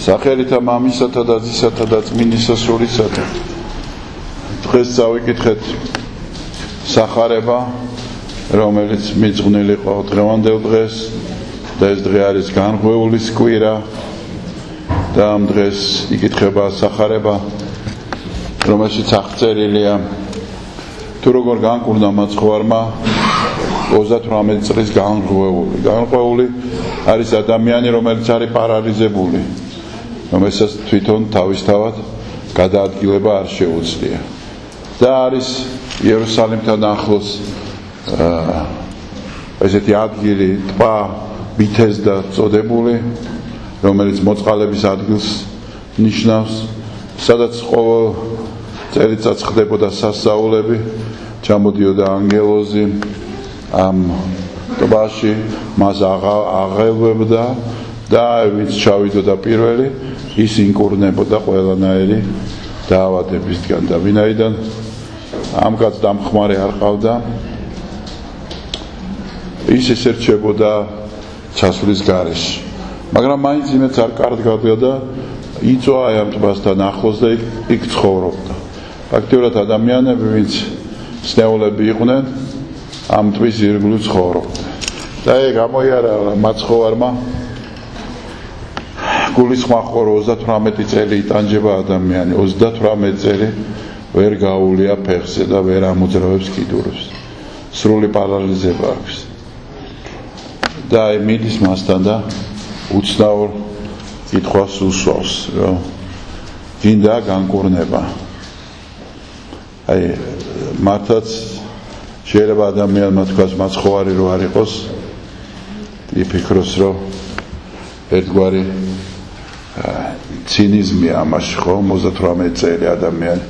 სახელითა მამისათა და ძისათა და წმინდისა სულისათა. დღეს წავიკითხეთ სახარება, რომელიც მიძღვნილი იყო დღევანდელ დღეს და ეს დღე არის განღვეულის კვირა და ამ დღეს იკითხება სახარება, რომელშიც აღწერილია თუ როგორ განკურნა მაცხოვარმა 38 წლის განღვეული. განღვეული არის ადამიანი, რომელიც არის პარალიზებული, რომელსაც თვითონ თავისთავად გადაადგილება არ შეუძლია. და არის იერუსალიმთან ახლოს ესეთი ადგილი, ტბა ბითესდა წოდებული, რომელიც მოწყალების ადგილს ნიშნავს, სადაც ყოველ წელიწადს ხდებოდა სასწაულები, ჩამოდიოდა ანგელოზი ამ ტბაში, მას აღელვებდა და ვინც ჩავიდოდა პირველი, ის ინკურნებოდა ყველანაირი დაავადებისგან და ვინაიდან ამ კაცს დამხმარე არ ყავდა, ის ესერჩებოდა ჩასვლის გარეშე. მაგრამ მაინც იმედს არ კარდგავდა და იწვა ამ ტბასთან ახლოს და იქ ცხოვრობდა. ფაქტიურად ადამიანები, ვინც სნეულები იყვნენ, ამ ტბის ირგვლივ ცხოვრობდა. და გამოიარა მაცხოვარმა გულისხმახო 38 წელი იტანჯება ადამიანი, 38 წელი ვერ გაუვლია ფეხზე და ვერ ამოძრავებს კიდურებს. სრული პარალიზება აქვს. და მიდის მასთან და უცნაურ კითხვას უსვავს, რომ გინდა განკურნება. მართლაც შეიძლება ადამიანმა თქვას მაცხოვარი რო არ იყოს, იფიქროს, რომ ერთგვარი ცინიზმია ამაში, ხო, 38 წელი ადამიანი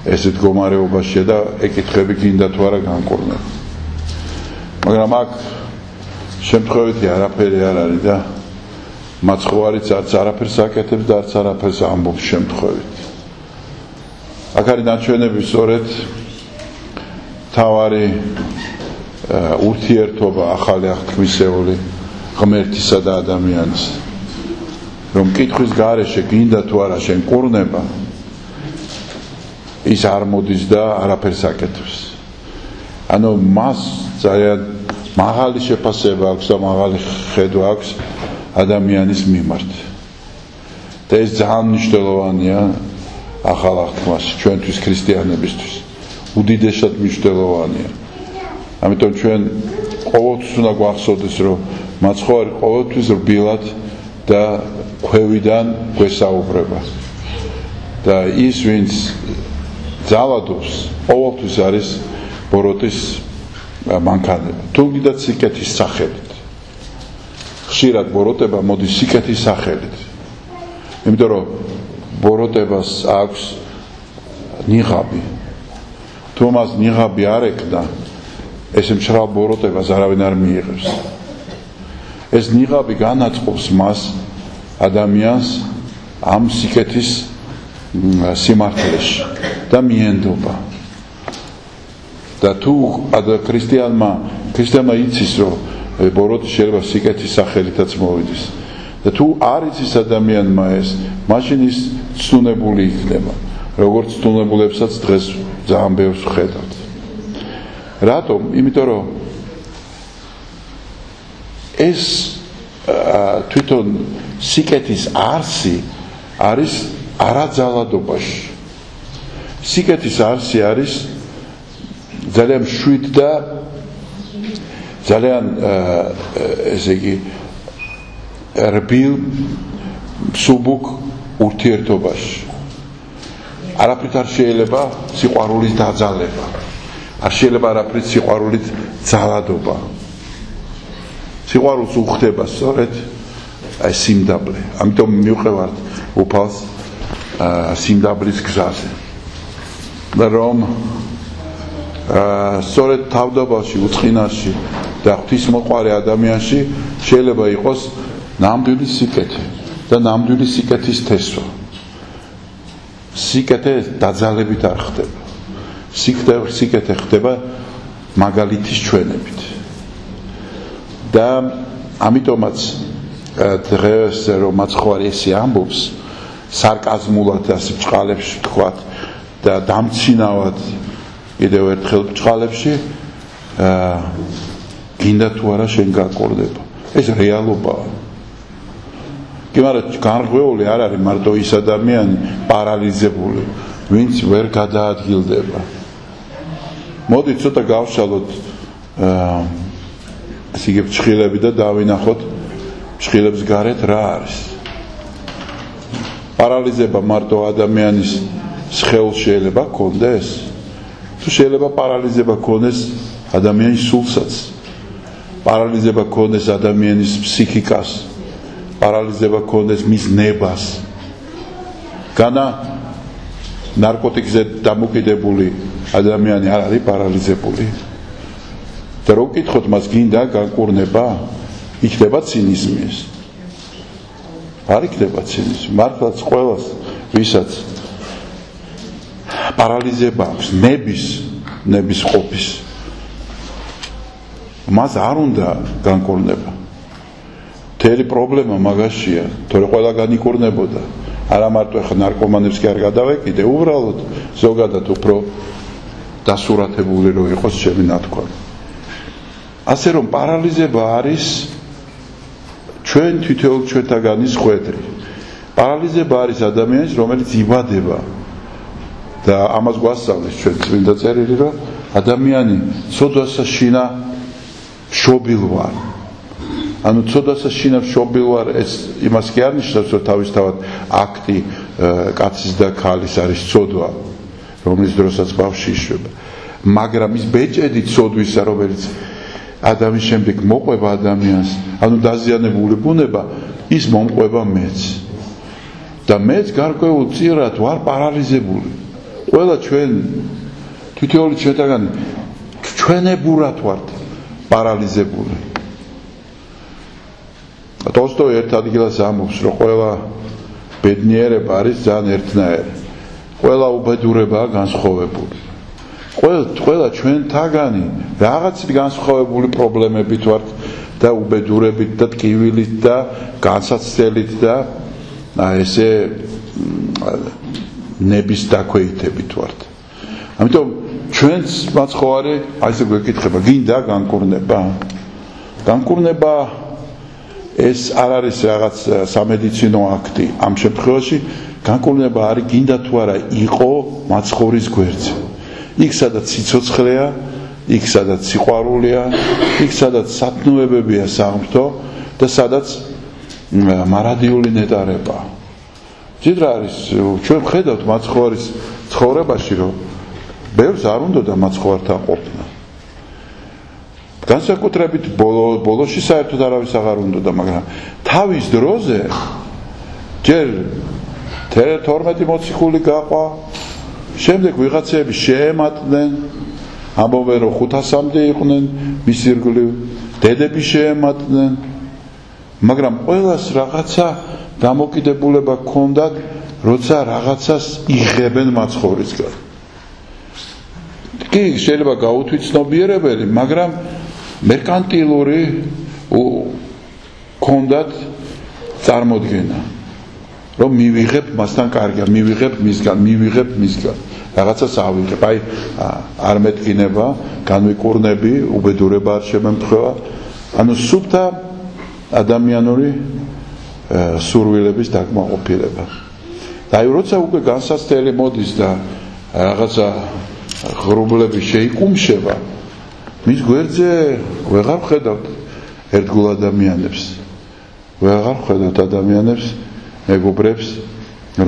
ესეთ მდგომარეობაშია და ეკითხები გინდა თუ არა განკურნება. მაგრამ აქ შემთხვევითი არაფერი არ არის და მაცხოვარიც არც არაფერს აკეთებს და არც არაფერს ამბობს შემთხვევით. აქ არის ნაჩვენები სწორედ თავარი ურთიერთობა ახალი აღთქმისეული ღმერთისა და ადამიანის, რომ კითხვის გარეშე გინდა თუ არა შენ კურნება, ის არ მოდის და არაფერს აკეთებს. ანუ მას ძალიან მაღალი შეფასება აქვს და მაღალი ხედვა აქვს ადამიანის მიმართ. და ეს ძალიან მნიშვნელოვანია ახალ აღთქმაში ჩვენთვის ქრისტიანებისთვის. უდიდესად მნიშვნელოვანია. ამიტომ ჩვენ ყოველთვის უნდა გვახსოვდეს, რომ მაცხოვარი ყოველთვის რბილად და ქვევიდან გვესაუბრება. და ის, ვინც ძალადობს, ყოველთვის არის ბოროტის მანქანება. თუნდაც სიკეთის სახელით. ხშირად ბოროტება მოდის სიკეთის სახელით. იმიტომ რომ ბოროტებას აქვს ნიღაბი. თუ მას ნიღაბი არ ეკდა, ეს მშრალ ბოროტებას არავინ არ მიიღებს. ეს ნიღაბი განაწყობს მას ადამიანს ამ სიკეთის სიმართლეში და მიენდობა. და თუ ქრისტიანმა იცის, რომ ბოროტი შეიძლება სიკეთის სახელითაც მოვიდეს და თუ არ იცის ადამიანმა ეს, მაშინ ის ცნუნებული იქნება, როგორც ცნუნებულებსაც დღეს ძალიან ბევრს ვხედავთ. რატომ? იმიტომ რომ ეს თვითონ სიკეთის არსი არის არაძალადობაში. სიკეთის არსი არის ძალიან მშვიდ და ძალიან ესე იგი რბილ მსუბუქ ურთიერთობაში. არაფრით არ შეიძლება სიყვარულის დაძალება. არ შეიძლება არაფრით სიყვარულით ძალადობა. სიყვარულს უხდება სწორედ აი სიმდაბლე. ამიტომ მივყევართ უფალს სიმდაბლის გზაზე. და რომ სწორედ თავდაბალში, უწყინარში და ღვთისმოყვარე ადამიანში შეიძლება იყოს ნამდვილი სიკეთე და ნამდვილი სიკეთის თესვა. სიკეთე დაძალებით არ ხდება. სიკეთე ხდება მაგალითის ჩვენებით. და ამიტომაც დღეს რომ მაცხოვარი ესე ამბობს სარკაზმულად ასე ბჭყალებში თქვათ და დამცინავად კიდევ ერთხელ ბჭყალებში გინდა თუ არა შენ გაკორდება ეს რეალობაა კი მაგრამ გარღვეული არ არის მარტო ის ადამიანი პარალიზებული ვინც ვერ გადაადგილდება მოდი ცოტა გავშალოთ ესე იგი ბჭყილები და დავინახოთ ბჭყილებს გარეთ რა არის პარალიზება მარტო ადამიანის სხეულს შეიძლება გქონდეს თუ შეიძლება პარალიზება გქონდეს ადამიანის სულსაც პარალიზება გქონდეს ადამიანის ფსიქიკას პარალიზება გქონდეს მის ნებას განა ნარკოტიკზე დამოკიდებული ადამიანი არ არის პარალიზებული და რო გკითხოთ მას გინდა განკურნება იქნება ცინიზმი ეს არ იქნება ცინიზმი მართლაც ყველას ვისაც პარალიზება აქვს ნების ყოფის მას არ უნდა განკურნება მთელი პრობლემა მაგაშია თორე ყველა განიკურნებოდა არა მარტო ახლა ნარკომანებს კი არ გადავეკიდე უბრალოდ ზოგადად უფრო დასურათებული რო იყოს ჩემი ნათქვამი ასე რომ პარალიზება არის ჩვენ თითოეულ ჩვენთაგანის ხვედრი პარალიზება არის ადამიანის რომელიც იბადება და ამას გვასწავლის ჩვენ წმინდა წერილი რომ ადამიანი ცოდვასა შინა მშობილ ვარ ანუ ცოდვასა შინა მშობილ ვარ ეს იმას კი არ ნიშნავს რომ თავისთავად აქტი კაცის და ქალის არის ცოდვა რომლის დროსაც ბავშვი იშვება მაგრამ ის ბეჭედი ცოდვისა რომელიც ადამიანის შემდეგ მოყვება ადამიანს ანუ დაზიანებული ბუნება ის მომყვება მეც და მეც გარკვეულ წირად ვარ პარალიზებული ყველა ჩვენ თითოეული ჩვენთაგანი ჩვენებურად ვართ პარალიზებული ტოლსტოი ერთ ადგილას ამბობს რომ ყველა ბედნიერება არის ძალიან ერთნაირი ყველა უბედურებაა განსხვავებული ყველა ჩვენთაგანი რაღაცით განსხვავებული პრობლემებით ვართ და უბედურებით და ტკივილით და განსაცდელით და ესე ნების დაქვეითებით ვართ ამიტომ ჩვენს მაცხოვარი ასე გვეკითხება გინდა განკურნება ეს არ არის რაღაც სამედიცინო აქტი ამ შემთხვევაში განკურნება არის გინდა თუ არა იყო მაცხოვრის გვერდზე იქ სადაც სიცოცხლეა იქ სადაც სიყვარულია იქ სადაც სათნოებებია საღმრთო და სადაც მარადიული ნეტარებაა ძირ არის ჩვენ ვხედავთ მაცხოვრის ცხოვრებაში რომ ბევრს არ უნდოდა მაცხოვართან ყოფნა განსაკუთრებით ბოლოში საერთოდ არავის აღარ უნდოდა მაგრამ თავის დროზე ჯერ 12 მოციქული გაყვა შემდეგ ვიღაცები შეემატნენ ამბობენ რომ 500-მდე იყვნენ მის ირგვლივ დედები შეემატნენ მაგრამ ყველას რაღაცა დამოკიდებულება ჰქონდათ როცა რაღაცას იღებენ მაცხოვრისგან კი შეიძლება გაუთვით ცნობიერებელი მაგრამ მერკანტილური ჰქონდათ წარმოდგენა რომ მივიღებ მასთან კარგია მივიღებ მისგან რაღაცას ავიღებ აი არ მეტკინება განვიკურნები უბედურება არ შემემთხვევა ანუ სუფთა ადამიანური სურვილების დაკმაყოფილება და აი როცა უკვე განსაცდელი მოდის და რაღაცა ღრუბლები შეიკუმშება მის გვერდზე ვეღარ ვხედავთ ერთგულ ადამიანებს ვეღარ ვხედავთ ადამიანებს მეგობრებს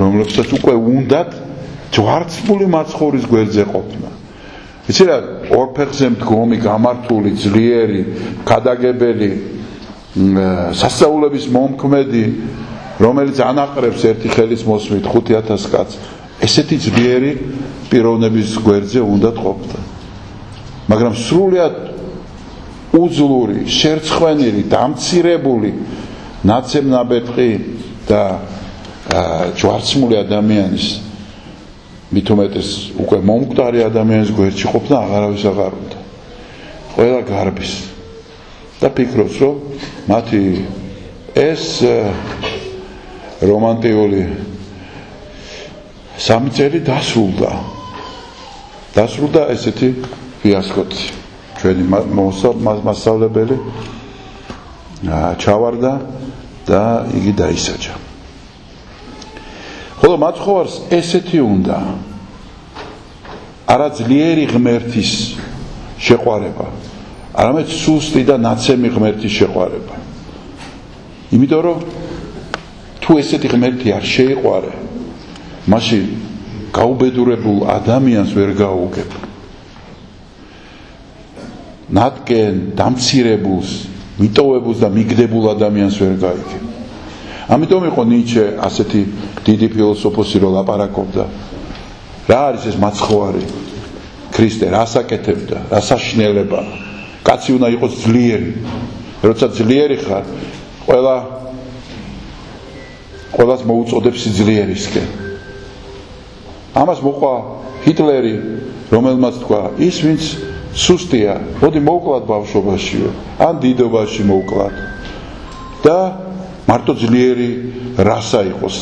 რომლებსაც უკვე უნდათ ჯვარცმული მაცხოვრის გვერდზე ყოფნა იცი რა ორ ფეხზე მდგომი გამართული ძლიერი გადაგებელი სასწაულების მომქმედი რომელიც ანაყრებს ერთი ხელის მოსმით 5000 კაცს ესეთი ძლიერი პიროვნების გვერდზე უნდათ ყოფნა მაგრამ სრულიად უძლური შერცხვენილი დამცირებული ნაცემნაბეტყი და ჯვარცმული ადამიანის მით უმეტეს უკვე მომკვდარი ადამიანის გვერდში ყოფნა აღარავის აღარ უნდა ყველა გარბის და ფიქრობს რომ მათი ეს რომანტიული 3 წელი დასრულდა ესეთი ფიასკოთ. ჩვენი მასწავლებელი ჩავარდა და იგი დაისაჯა. ხოლო მაცხოვარს ესეთი უნდა არა ძლიერი ღმერთის შეყვარება, არამედ სუსტი და ნაცემი ღმერთის შეყვარება. იმიტომ რომ თუ ესეთი ღმერთი არ შეიყვარე, მაშინ გაუბედურებულ ადამიანს ვერ გაუგებ. ნატკენ დამცირებულს, მიტოვებულს და მიგდებულ ადამიანს ვერ გაიგებ. ამიტომ იყო ნიჩე ასეთი დიდი ფილოსოფოსი რომ ლაპარაკობდა. რა არის ეს მაცხოვარი? ქრისტე რას აკეთებდა? რა საშინელება? კაცი უნდა იყოს ძლიერი. როცა ძლიერი ხარ, ყველას მოუწოდებს ძლიერისკენ. ამას მოყვა ჰიტლერი, რომელმაც თქვა, ის ვინც სუსტია, მოდი მოვკლათ ბავშვობაშიო, ან დიდობაში მოვკლათ. და მარტო ძლიერი რასა იყოს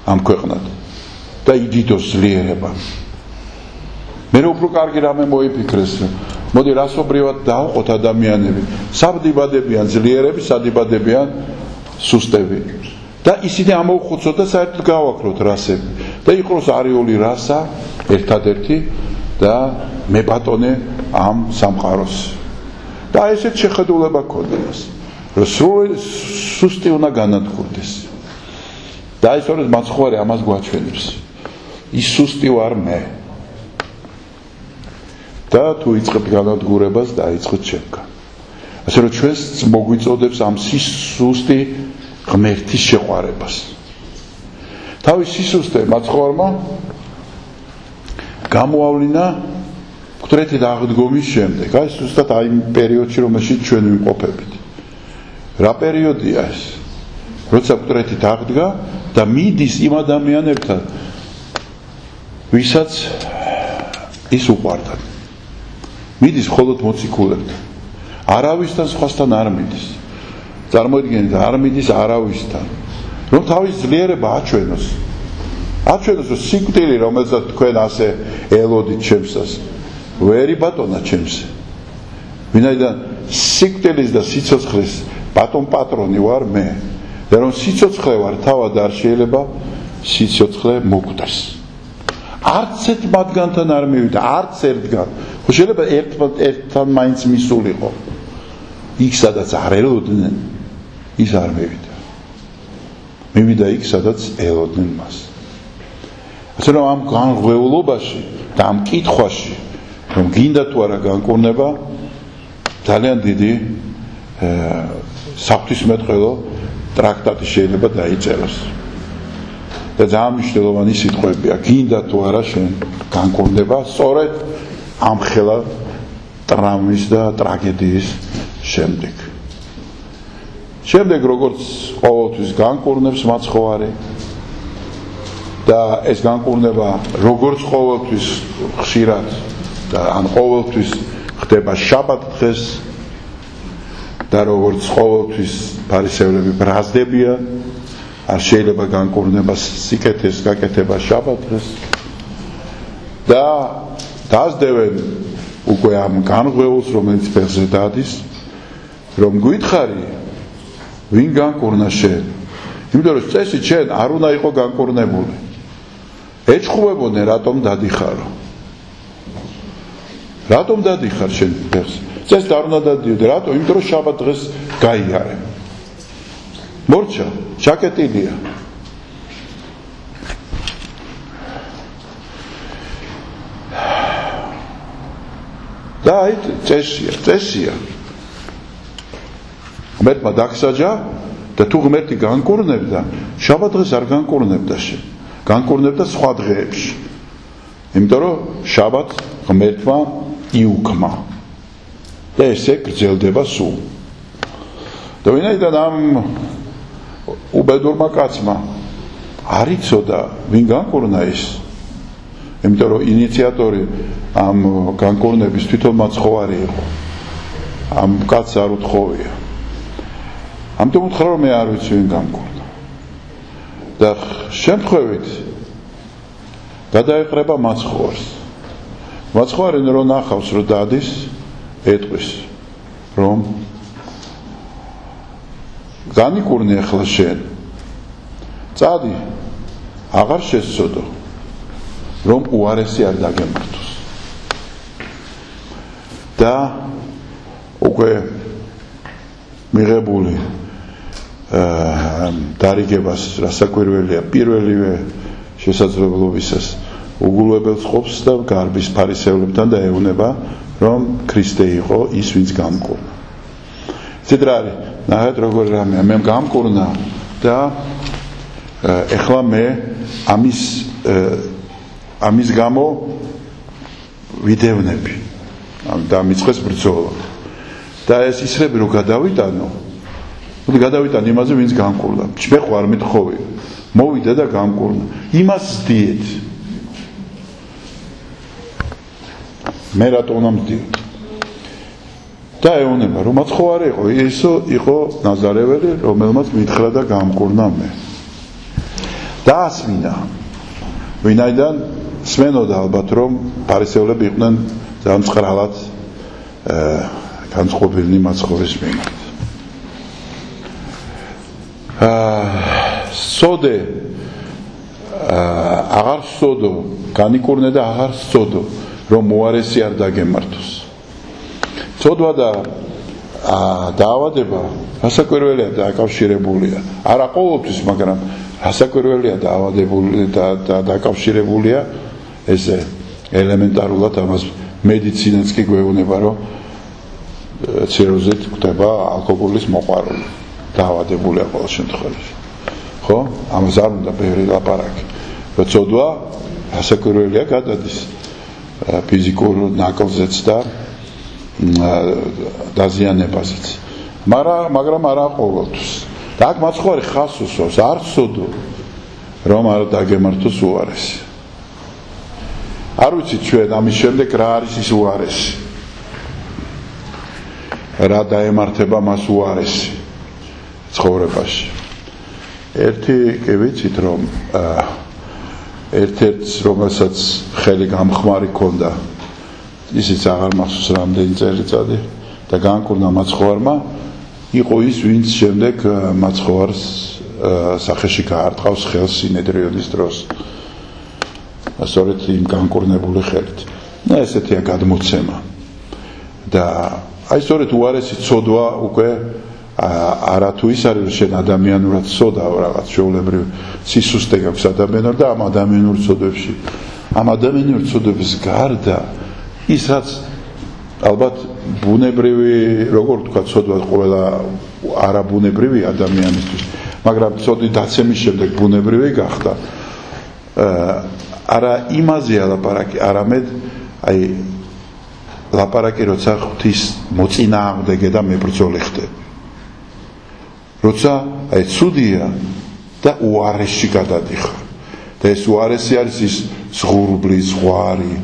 ამ ქვეყნად და იდიდოს ძლიერება. მე უფრო კარგი რამე მოიფიქრეს, მოდი რასობრივად დავყოთ ადამიანები, სადიბადებიან ძლიერები, სადიბადებიან სუსტები. და ისინი ამოუხოცოთ და საერთოდ გავაკროთ რასები და იყოს არიული რასა ერთადერთი და მებატონე ამ სამყაროს. და ესეთ შეხედულება ქონდეს, რომ სუსტი უნდა განადგურდეს. და ეს არის მაცხოვარი ამას გვაჩვენებს. ის სუსტი ვარ მე. და თუ იწყებ განადგურებას, დაიწყოთ ჩემგან. ასე რომ ჩვენს მოგვიწოდებს ამ სუსტი ღმერთის შეყვარებას. თავის სისუსტე მაცხოვარმა გამოავლინა მკვდრეთი აღდგომის შემდეგ. აი ზუსტად აი პერიოდში რომელშიც ჩვენ ვიმყოფებით. რა პერიოდია ეს? როცა მკვდრეთი აღდგა და მიდის იმ ადამიანებთან, ვისაც ის უყვარდა. მიდის მხოლოდ მოციქულებთან. არავისთან სხვასთან არ მიდის. წარმოიდგინეთ, არ მიდის არავისთან. რომ თავის ძლიერება აჩვენოს. აჩვენოს, რომ სიკვდილი, რომელსაც თქვენ ასე ელოდით ჩემსას, ვერი ბატონა ჩემს. ვინაიდან სიკვდილის და სიცოცხლის ბატონ პატრონი ვარ მე. და რომ სიცოცხლე ვარ, თავად არ შეიძლება სიცოცხლე მოკვდეს. არც ერთ მათგანთან არ მივიდა, არც ერთგან. ხო შეიძლება ერთთან მაინც მისულიყო. იქ სადაც არ ელოდნენ, ის არ მივიდა. მივიდა იქ სადაც ელოდნენ მას. ასე რომ ამ განღვეულობაში და ამ კითხვაში, რომ გინდა თუ არა განკურნება, ძალიან დიდი საფრთხისმეტყველო ტრაქტატი შეიძლება დაიწეროს. და ძალიან მნიშვნელოვანი სიტყვებია, გინდა თუ არა შენ განკურნება, სწორედ ამ ხელა ტრამვის და ტრაგედიის შემდეგ. შემდეგ როგორც ყოველთვის განკურნებს მაცხოვარი და ეს განკურნება როგორც ყოველთვის ხშირად და ან ყოველთვის ხდება შაბათ დღეს და როგორც ყოველთვის ფარისევლები ბრაზდებიან, არ შეიძლება განკურნება სიკეთეს გაკეთება შაბათ დღეს და დაასდევენ უკვე ამ განღვეულს, რომელიც ფეხზე დადის, რომ გვითხარი ვინ განკურნა შენ? იმიტომ რომ წესი შენ არ უნდა იყო განკურნებული. ეჭხუებოდნენ რატომ დადიხარო? რატომ დადიხარ შენ ფეხზე? წესი არ უნდა დადიოდე, რატომ? იმიტომ რომ შაბათ დღეს გაიარე. მორჩა, ჩაკეტილია. და აი წესია. ღმერთმა დაგსაჯა და თუ ღმერთი განკურნებდა, შაბათ დღეს არ განკურნებდა შენ. განკურნებდა სხვა დღეებში. იმიტომ რომ შაბათ ღმერთმა იუქმა. და ესე გრძელდება სულ. და ვინაიდან ამ უბედურმა კაცმა არ იცოდა ვინ განკურნა ის. იმიტომ რომ ინიციატორი ამ განკურნების თვითონ მაცხოვარი იყო. ამ კაცს არ უთხოვია. ამიტომ უთხრა რომ მე არ ვიცი ვინ გამკურნა და შემთხვევით გადაეყრება მაცხოვარს მაცხოვარი რომ ნახავს რომ დადის ეტყვის რომ განიკურნე ახლა შენ წადი აღარ შესწოდო რომ უარესი არ დაგემართოს და უკვე მიღებული დარიგებას რასაკვირველია პირველივე შესაძლებლობისას უგულებელს ყოფს და გარბის ფარისეულებთან და ეუბნება რომ ქრისტე იყო ის ვინც გამკურნა ისეთ რა არის ნახეთ როგორ რამეა მე გამკურნა და ეხლა მე ამის გამო ვიდევნები და მიწყეს ბრძოლა და ეს ისრები რომ გადავიტანო მოდი გადავიტანო იმაზე ვინც გამკურნა მე ხო არ მეთხოვი მოვიდა და გამკურნა იმას ზდიეთ მე რატო უნდა მზდიოთ და ეუბნება რომ მაცხოვარი იყო ისო იყო ნაზარეველი რომელმაც მითხრა და გამკურნა მე და ასმინა ვინაიდან სმენოდა ალბათ რომ ფარისეულები იყვნენ ძალიან მწყრალად განწყობილნი მაცხოვრის მიმართ სოდე აღარ სოდო განიკურნე და აღარ სოდო რომ უარესი არ დაგემართოს ცოდვა და დაავადება რასაკვირველია დაკავშირებულია არა ყოველთვის მაგრამ რასაკვირველია დაავადებული და დაკავშირებულია ესე ელემენტარულად ამას მედიცინაც კი გვეუბნება რომ ციროზით ხდება ალკოჰოლის მოყვარული დაავადებულია ყოველ შემთხვევაში ხო ამას არ უნდა ბევრი ლაპარაკი რომ ცოდვა რასაკვირველია გადადის ფიზიკურ ნაკლზეც და დაზიანებაზეც მაგრამ არა ყოველთვის და აქ მაცხოვარი ხას უსვავს არ ცოდო რომ არ დაგემართოს უარესი არ ვიცით ჩვენ ამის შემდეგ რა არის ის უარესი რა დაემართება მას უარესი ცხოვრებაში ერთი კი ვიცით რომ ერთ-ერთს რომელსაც ხელი გამხმარი ქონდა ისიც აღარ მახსოვს რამდენი წელიწადი და განკურნა მაცხოვარმა იყო ის ვინც შემდეგ მაცხოვარს სახეში გაარტყავს ხელს სინედრიონის დროს სწორედ იმ განკურნებული ხელით და ესეთია გადმოცემა და აი სწორედ უარესი ცოდვა უკვე არა თუ ის არის შენ ადამიანურად ცოდავ რაღაც შეულებრივ სისუსტე გაქვს ადამიანურ და ამ ადამიანურ ცოდვებში ამ ადამიანურ ცოდვების გარდა ის რაც ალბათ ბუნებრივი როგორ თქვა ცოდვა ყველა არაბუნებრივი ადამიანისთვის მაგრამ ცოდვის დაცემის შემდეგ ბუნებრივი გახდა არა იმაზეა ლაპარაკი არამედ აი ლაპარაკი როცა ღვთის მოწინააღმდეგე და მებრძოლი ხდები როცა აი ცუდია და უარესში გადადიხარ და ეს უარესი არის ის ზღურბლი ზღვარი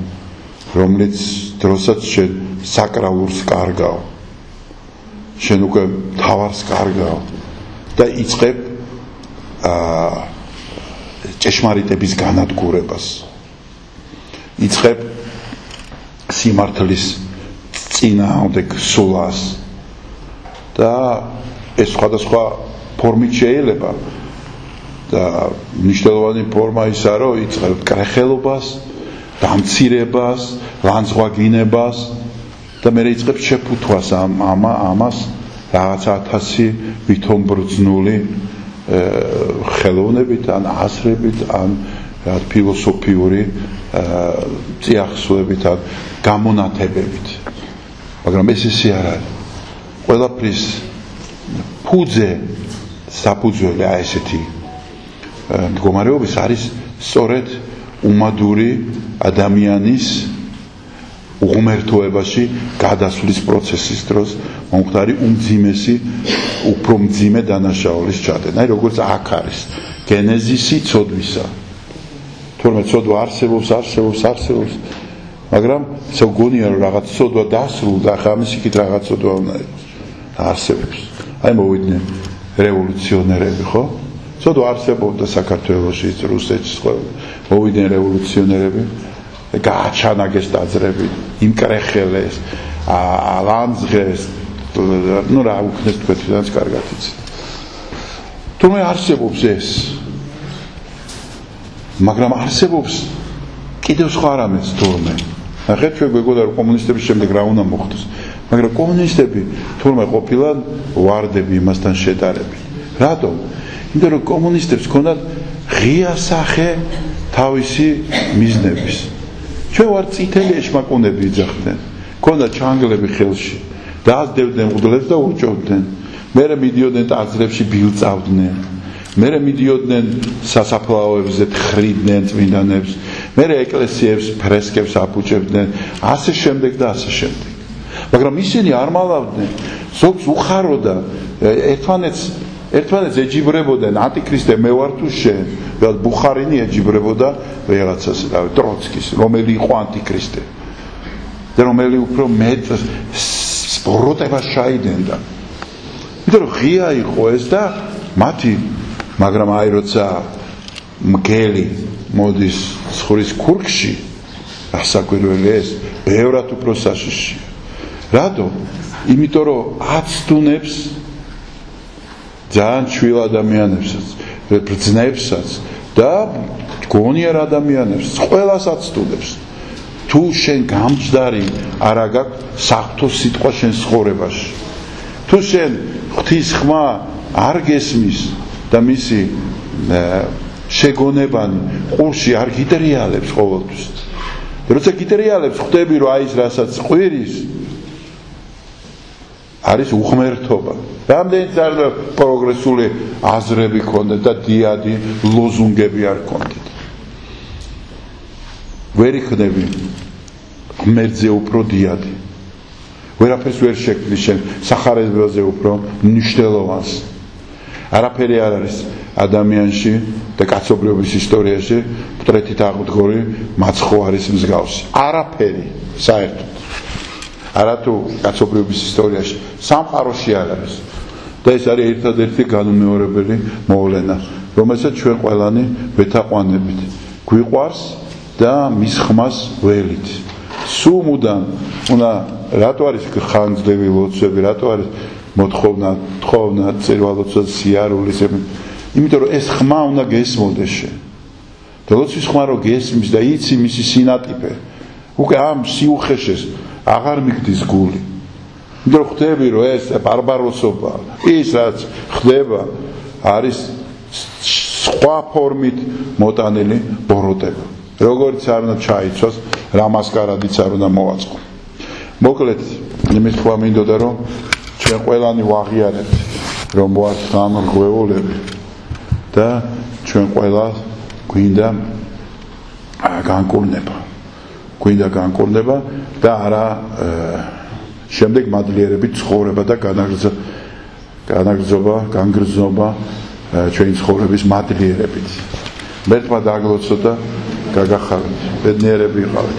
რომელიც დროსაც შენ საკრალურს კარგავ შენ უკვე თავარს კარგავ და იწყებ ჭეშმარიტების განადგურებას იწყებ სიმართლის წინააღმდეგ სულას და ეს სხვადასხვა ფორმით შეიძლება და მნიშვნელოვანი ფორმა ისაა რომ იწყებ კრეხელობას დამცირებას ლანძღვაგინებას და მე იწყებ შეფუთვას ამას რაღაცა 1000 ვითომ ბრძნული ხელოვნებით ან ასრებით ან ფილოსოფიური წიაღსვებით ან გამონათებებით მაგრამ ეს ისე არ არის ყველაფრის ფუძე საფუძველი აი ესეთი მდგომარეობის არის სწორედ უმადური ადამიანის უღმერთოებაში გადასვლის პროცესის დროს მომხდარი უმძიმესი უფრო მძიმე დანაშაულის ჩადენა. აი როგორც აქ არის გენეზისი ცოდვისა. თორემ ცოდვა არსებობს, მაგრამ ისე გონია რომ რაღაც ცოდვა დასრულდა, ახლა ამის იქით რაღაც ცოდვა უნდა იყოს. არსებობს. აი მოვიდნენ რევოლუციონერები, ხო? ცოტა არსებობდა საქართველოში, რუსეთში მოვიდნენ რევოლუციონერები, გააჩანაგეს ტაძრები, იმკრეხელეს, ალანძღეს, ну რა უქნეს თქვენთანაც კარგად იცით. თუმცა არსებობს ეს. მაგრამ არსებობს კიდევ სხვა რამეც თურმე. ნახეთ ჩვენ გვეგონა რომ კომუნისტების შემდეგ რა უნდა მოხდეს. მაგრამ კომუნისტები თურმე ყოფილან ვარდები იმასთან შედარებით. რატომ? იმიტომ რომ კომუნისტებს ჰქონდათ ღია სახე თავისი მიზნების. ჩვენ ვარ წითელი ეშმაკუნები იძახდნენ. ჰქონდა ჩანგლები ხელში. დაასდებდნენ მღვდლებს და უჭოვდნენ. მერე მიდიოდნენ ტაძრებში ბილწავდნენ. მერე მიდიოდნენ სასაფლაოებზე თხრიდნენ წმინდანებს. მერე ეკლესიებს ფრესკებს აფუჭებდნენ. ასე შემდეგ და ასე შემდეგ. მაგრამ ისინი არ მალავდნენ. ზოგს უხაროდა ერთმანეთს ეჯიბრებოდნენ ანტიქრისტე მე ვარ თუ შენ. ველად ბუხარინი ეჯიბრებოდა ვიღაცას, ტროცკის, რომელი იყო ანტიქრისტე. და რომელი უფრო მეტ სპოროტებას ჩაიდენდა. იმიტომ რომ ღია იყო ეს და მათი, მაგრამ აი როცა მგელი მოდის ცხურის ქურქში, ასაკვირველი ეს, ბევრად უფრო საშიშია. რატო? იმიტომ რომ აცდუნებს ძალიან ჩვილ ადამიანებსაც, ბრძნებსაც და გონიერ ადამიანებს, ყველას აცდუნებს. თუ შენ გამჯდარი არა გაქვს საღვთო სიტყვა შენ ცხოვრებაში. თუ შენ ღვთის ხმა არ გესმის და მისი შეგონებანი ყურში არ გიტრიალებს ყოველთვის. როცა გიტრიალებს ხვდები რომ აი ეს რასაც ყვირის არის უღმერთობა. რამდენიც არ პროგრესული აზრები ქონდეთ და დიადი ლოზუნგები არ ქონდეთ. ვერ იქნები ღმერთზე უფრო დიადი. ვერაფერს ვერ შექმნის შენ სახარებაზე უფრო მნიშვნელოვანს. არაფერი არ არის ადამიანში და კაცობრიობის ისტორიაში მტრეთით აღმდგორი მაცხო არის მსგავსი. არაფერი საერთოდ. არათუ კაცობრიობის ისტორიაში სამყაროში არ არის. და ეს არის ერთადერთი განუმეორებელი მოვლენა, რომელსაც ჩვენ ყველანი ვეთაყვანებით. გვიყვარს და მის ხმას ველით. სულ მუდამ უნდა რატო არის ხანგრძლივი ლოცვები, რატო არის მოთხოვნა, წირვალოცვა, სიარულის, იმიტომ რომ ეს ხმა უნდა გესმოდეს შენ. და ლოცვის ხმა რო გესმის და იცი მისი სინატიფე, უკვე ამ სიუხეშეს აღარ მიგდის გული. იმიტომ რომ ხვდები რომ ეს ბარბაროსობა, ის რაც ხდება არის სხვა ფორმით მოტანილი ბოროტება. როგორც არ უნდა ჩაიცვას, რა მასკარადიც არ უნდა მოვაწყო. მოკლედ, იმის თქვა მინდოდა რომ ჩვენ ყველანი ვაღიარებთ, რომ ვართ გამრღვეულები და ჩვენ ყველა გვინდა განკურნება. გვინდა განკურნება და არა შემდეგ მადლიერებით ცხოვრება და განგრძობა ჩვენი ცხოვრების მადლიერებით. მერტმა დაგლოცო და გაგახარეთ. ბედნიერები იყავით.